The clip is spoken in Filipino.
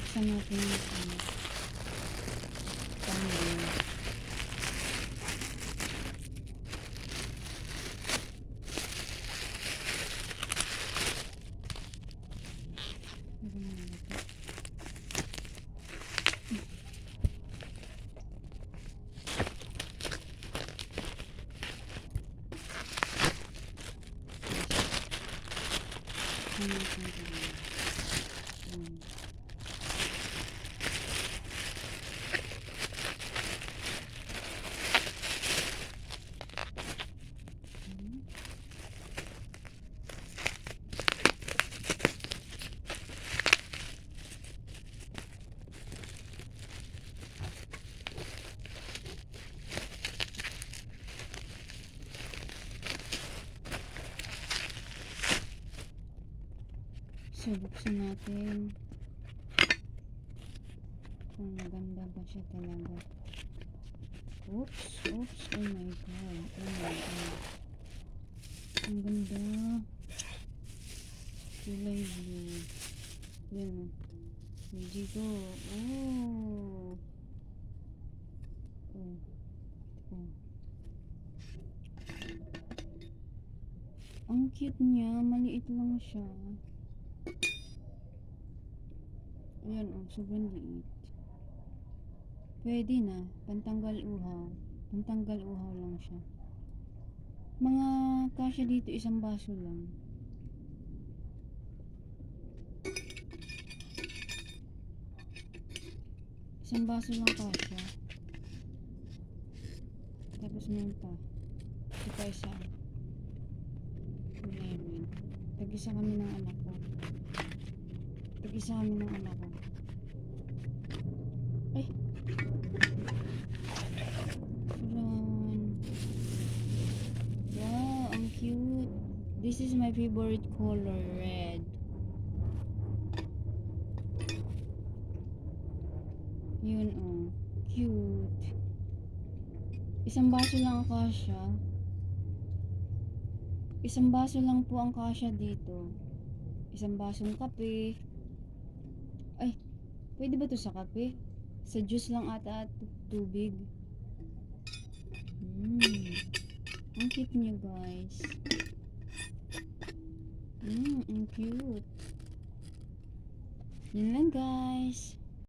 buksan natin yung tumbler. So, buksan natin kung maganda ba siya talaga. Oops, oops, oh my god, oh my god. Ang ganda. Kulay blue. Yan. Hindi ko. Oh. Oh. Oh. Ang cute niya. Maliit lang siya. Ayan, oh, sobrang liit. Pwede na. Pantanggal uhaw. Pantanggal uhaw lang siya. Mga kasya dito, isang baso lang. Isang baso lang kasya. Tapos meron pa. Ito pa isa. Meron. Tag-isa kami ng anak ko. Tag-isa kami ng anak ko. Ay! Run. Wow, ang cute. This is my favorite color, red. Yun, oh. Cute. Isang baso lang ang kasya. Isang baso lang po ang kasya dito. Isang basong kape. Ay, pwede ba to sa kape? Sa juice lang ata at tubig. Ang cute niya, guys. Ang cute. Yun lang, guys.